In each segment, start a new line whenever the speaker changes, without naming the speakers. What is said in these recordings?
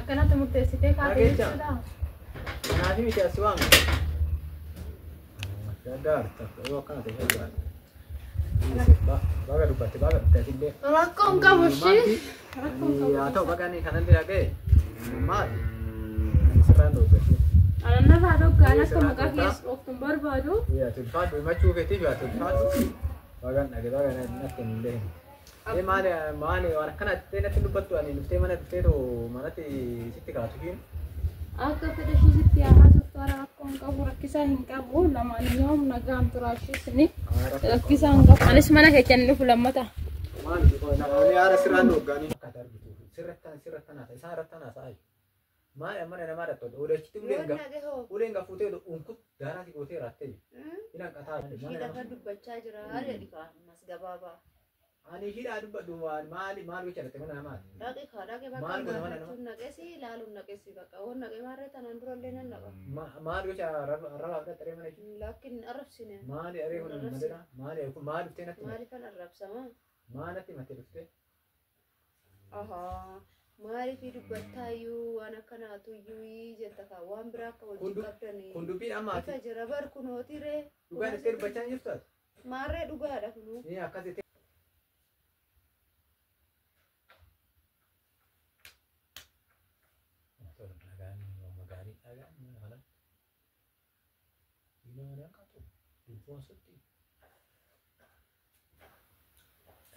Akkanatti murteessitee kaatee jechuudha.
Kanaaf miti as waan gaddaarta yoo akkana ta'e gaddaarta. Baga dubbatti illee.
Rakkoon qabu ishee.
Haa ta'u baqanii kanallee dhaga'e maali? Sirraan dubbatti.
Anannafaa dhoggaan akka maqaa keessa ooftuun barbaadu.
Yaa tulfaatu himachuu feetiif yaa tulfaatu. Bagaan dhagee bagaan natti hin illee. Maali waan akkanatti natti dubbattu ani dhuftee mana dhufteetoo manatti sitti kaatu hin.
Akka fedha ishee sitti yaamaa turtu rakkoon qabu rakkisaa hin qabu lamaan yoom nagaan turaashisni rakkisaa hin qabu. Anis mana keechan dhufu lammata.
Maali namoonni haara sirraan dhoggaanii akkata argitu sirrattan haasa isaan irrattan haasa'aa jiru. Maali mana namaa dhattoota odeessitti uleen gafuutee unkut daaraati gootee raattee jiru. Hidhaan qataa.
Ishii lafa dubbachaa jira haala mas gabaabaa.
Ani hidhaa dubbadhu maal gocha dhatte mana namaati.
Dhaqee bakka maarreetuun naqeesi ilaaluun naqeesi bakka waan naqee maarree tanaan durallee nan naqa.
Maal gocha arrabaa fi dhaxxaree mana ishee.
Lakkin arrabsine.
Maali aree kun madina maali dhuftee natti.
Maali kan arrabsama?
Maal natti mattee dhuftee?
Ahaa maaliif dubbattaayyuu waan akkanaatuyyuu jetta kaa waan biraa akka wajjin qabdanii.
Kun dubbiin ammaati.
Ifa jira bar kunooti ree.
Dhugaan itti dubbachaa hin jirtu ati.
Maarree dhugaadha kunuu.
Akkasitti.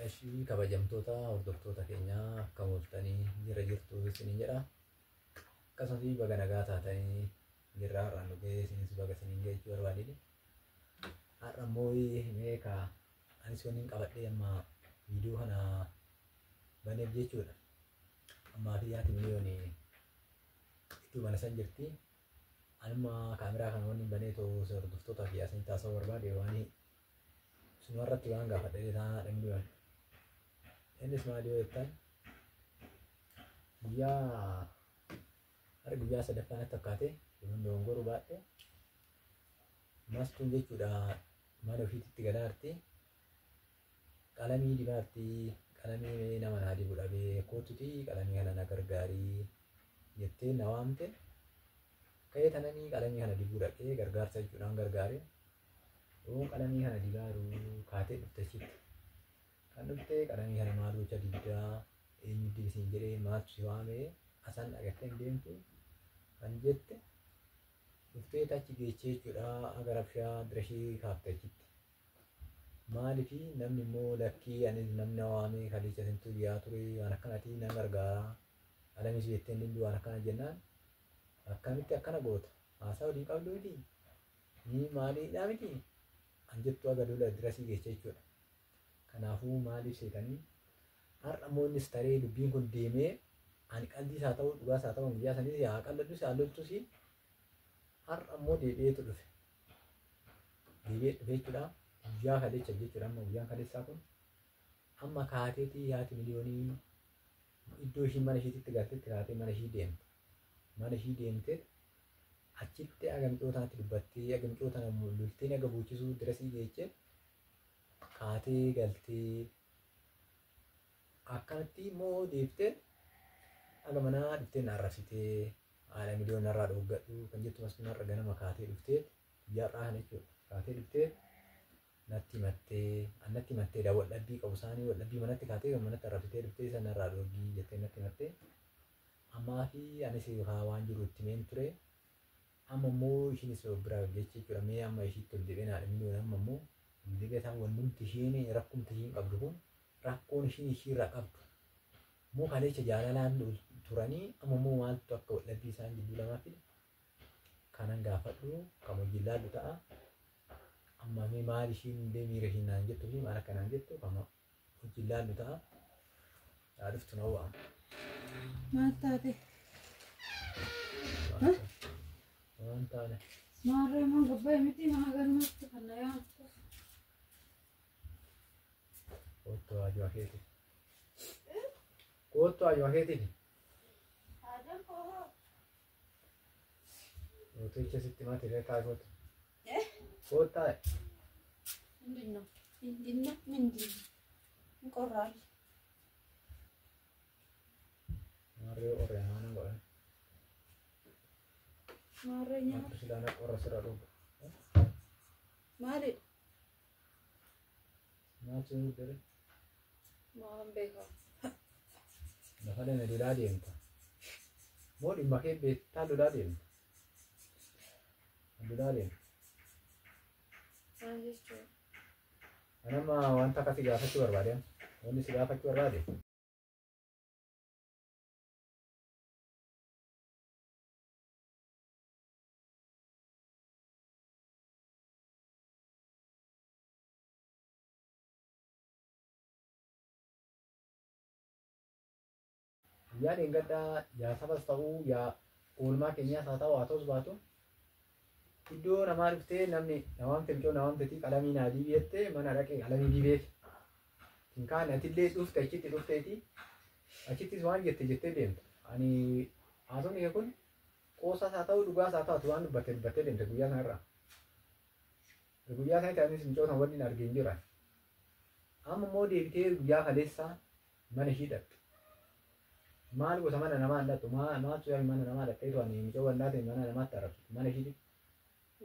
Ishii kabajamtoota hordoftoota keenyaa akka mul'atanii jirtu isiniin jedha. Akkasumas baga nagaa taatanii jirra har'aan dhugee isinis baga isiniin jechuu barbaadini. Har'a immoo meeqa anis wanni qabadhee amma viidiyoo kana baneef jechuudha. Ammaa fi yaati miliyoonii itti mana san jirti. Anuma kaameraa kana wanni banee too hordoftoota fi asin taasisuu barbaade waan sumarratti waan gaafadhee taanaa dhimmiyoon. Innis maali yoo jettan guyyaa sadaffaan akka akkaate yoon dongoruu baadhe mastuun jechuudha mana ofiitti gadaarti qalamii dibaarti qalamii nama naa dibu dhabee kootuti qalamii kana na gargaarii jettee na waamte ka'ee tananii qalamii kana dibuu dhaqee gargaarsa jechuudhaan gargaare yoo qalamii kana dibaaru kaatee dhufte achitti. Kan dhuftee qalamii kana maal gocha dibdaa eenyu dibisiin jedhee maaltu si waamee asaan dhagattee hin deemtu kan jette dhuftee achi geechee jechuudha aga rabshaa dirashii kaafte achitti. Maaliifi namni immoo lakkii anis namni waamee kaleessa sintuu biyyaa ture waan akkanaatii nan gargaara qalamis jettee hin waan akkana jennaan akkamitti akkana goota haasaa waliin qabdu miti ni maaliidhaa miti an jettu aga dola dirashii geechee jechuudha. Kanaafuu maaliif seetanii har'a immoo innis taree dubbiin kun deemee ani qalbiis haa ta'u dhugaas haa ta'u guyyaa sanis haa qalladus haa loltus har'a immoo deebi'eetu dhufe. Deebi'ee dhufe jechuudha guyyaa kaleessa jechuudha amma guyyaan kaleessaa kun amma kaateetii haati miliyoonii iddoo ishii mana ishiitti galteetti kaatee mana ishii deemte. Mana ishii deemtee achitti agamcootaatti dubbattee agamcoota lultee aga buuchisuu dirasii geechee. Kaatee galtee akkanatti immoo deeftee aga manaa dhuftee na arrabsitee haala miliyoon narraa dhooggadhu kan jettu mas narra ganama kaatee dhuftee guyyaadhaa kana jechuudha. Kaatee dhuftee natti mattee waldhabbii qabu isaanii waldhabbii manatti kaatee kan manatti arrabsitee dhuftee isa narraa dhooggii jettee natti mattee ammaa fi anis waan jiru itti meen ture amma immoo ishiinis bira jechuudha mee amma ishiitti ol jedhee naadha miliyoon amma immoo Dibetan wanti ishiin rakkumti ishiin qabdu kun rakkoon ishiin ishiirraa qabdu moo kaleessa jaalalaan turanii amma immoo maaltu akka waldhabbii isaan jidduu lamaa fide kanan gaafadhu kan hojii laallu ta'a amma mee maal ishiin illee miira ishiin naan jettuu fi maal akka naan jettu kama hojii laallu ta'a yaaduftu na wa'a.
Maal taate?
Waan taane.
Maarree moo gabbaa miti maa galmatti kan na yaa'u.
Kottu ajoo akeeti. Kottu ajoo akeeti. Mooticha sitti maati reekaa kottu. Kottaa.
Indinna qorraali.
Maarree qorree haana godhan.
Maarreenyaa.
Silaana qorra sirra dhugu.
Maali?
Maal sun dere?
Maan beekaa.
Lafa dana lolaa deemta. Moo dhimma kee beektaa lolaa deemta? Lolaa deemta.
Maal jechuudha?
Anama wanta akkasii gaafachuu barbaade. Wanni si gaafachuu barbaade. Yaa deengaddaa yaa sabas ta'uu yaa oolmaa keenyaas haa ta'u haa ta'us baatu iddoo namaa dhuftee namni namaamte miccoo namaamtetii qalamii naa diibeette mana dhaqee qalamii diibeef hinkaan atillee dhufte achitti dhufteeti achittis waan jettee deemta ani haasofni kee kun qoosaas haa ta'u dhugaas haa ta'u waan dubbattee deemte guyyaa sanarraa guyyaa sanatti anis miccoo san waliin argeen jira amma immoo deebitee guyyaa kaleessaa mana ishii dhaqxe. Maal gosa mana namaa hin dhattu maaltu yaa mana namaa dhattee tu'anii miccoo wallaateen mana namaatti arrabsitu mana ishiiti.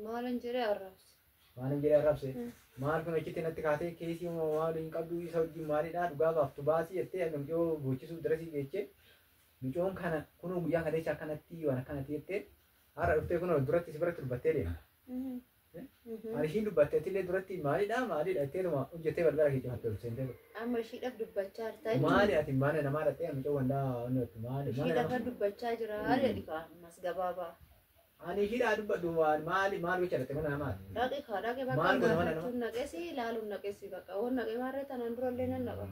Maalan jedhee arrabse.
Maalin jedhee arrabse maal kun achitti natti kaatee keesii maal hin qabdu isa wajjin maalidhaa dhugaa baaftu baasii jettee akka miccoo boochisuu darasii geechee miccoon kana kunuu guyyaa kaleessa akkanatti waan akkanatti jettee har'a dhuftee kunoo duratti si biratti dubbattee deemta. Ani ishiin dubbattee illee duratti maalidhaa jetteetuma hojjettee balbala kee cifattee ol seentee.
Amma ishiidhaaf dubbachaa jirta.
Maali ati mana namaa dhattee miccoo wandaa onnootti maali.
Ishiidhaaf dubbachaa jira jedhi ammas gabaabaa.
Ani ishiidhaa dubbadhu maal gocha dhatte mana namaati.
Dhaqe bakka gaafachuun naqesi ilaaluun naqesi bakka waan naqe maarree tanaan durallee nan naqa.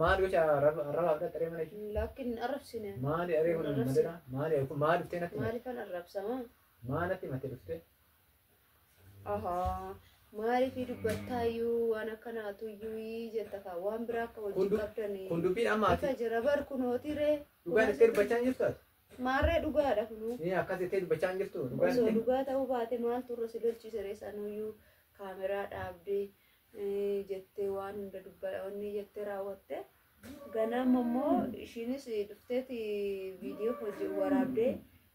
Maal gocha arrabaaf dhattee mana ishii.
Lakkin arrabsine.
Maali aree kun madira maali kun maal dhuftee natti.
Maaliifan arrabsama?
Maal natti mattee dhuftee.
Ahaa. Maaliifii dubbattaayyuu waan akkanaatuyyuu jetta kaa waan biraa akka wajjin qabdanii.
Kun dubbiin ammaati.
Ifa jira bar kunootiree.
Dhugaan ittee dubbachaa hin jirtu ati.
Maarree dhugaadha kunuu.
Akkas ittee dubbachaa hin jirtu.
Osoo dhugaa ta'uu baate maaltu irra si lolchiisere sanuyyuu kaameraa dhaabdee jettee waan hunda dubbatanii jettee raawwatte. Ganama immoo ishiinis dhufteeti viidiyoo hojii waraabdee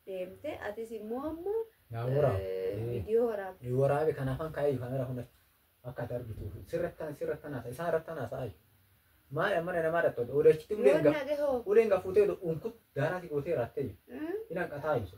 deemte atis immoo ammoo viidiyoo waraabde.
Waraabe kan afaan kaayee kaamera hunda akka ati argitu sirrattan haasa isaan irrattan haasa'aa. Maal mana namaa dhattoota odachitti uleen gafuutee unkut daaraa si gootee raattee hin hanqataa ibsu.